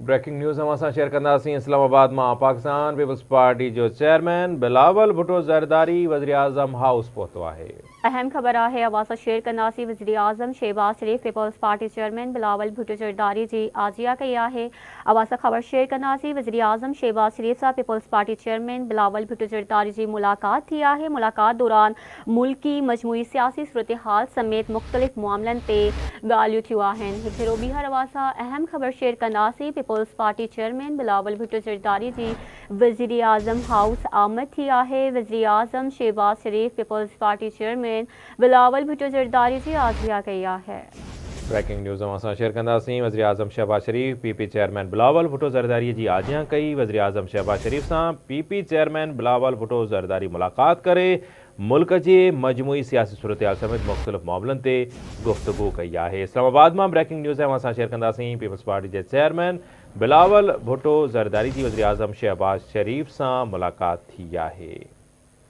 Breaking news हम असां share कंदासीं। इस्लामाबाद में पाकिस्तान पीपल्स पार्टी जो चेयरमैन बिलावल भुट्टो ज़रदारी वज़ीर आज़म हाउस पहुतो आहे। अहम खबर है अवासा शेयर कंदासीं। वज़ीर आज़म Shahbaz Sharif Peoples Party chairman Bilawal Bhutto Zardari जी आजिया कई है। अवासा खबर शेयर कंदासीं। वज़ीर आज़म शहबाज शरीफ सां Peoples Party chairman Bilawal Bhutto Zardari जी मुलाकात थी है। मुलाकात दौरान मुल्की मजमूई सियासी सूरत हाल समेत मुख्तलिफ मामलन ते ॻाल्हियूं थियूं आहिनि। हिकु भेरो ॿीहर अवासा अहम खबर शेयर कंदासीं। Peoples Party chairman Bilawal Bhutto Zardari जी वज़ीर आज़म हाउस आमद थी है। वज़ीर आज़म Shahbaz Sharif Peoples Party chairman Bilawal Bhutto Zardari जी आजिया कई है। ब्रेकिंग न्यूज़ हम असां शेयर कंदासीं। वज़ीर आज़म शहबाज शरीफ पीपी चेयरमैन बिलावल भुट्टो ज़रदारी जी आजिया कई। वज़ीर आज़म शहबाज शरीफ सां पीपी चेयरमैन बिलावल भुट्टो ज़रदारी मुलाकात करे मुल्क के मजमूई सियासी सूरत हाल समेत मुख्तलिफ मामलन ते गुफ्तगू कई है। इस्लामाबाद में ब्रेकिंग न्यूज़ हम असां शेयर कंदासीं। पीपल्स पार्टी के चेयरमैन बिलावल भुट्टो ज़रदारी जी वज़ीर आज़म शहबाज शरीफ सां मुलाकात थी है।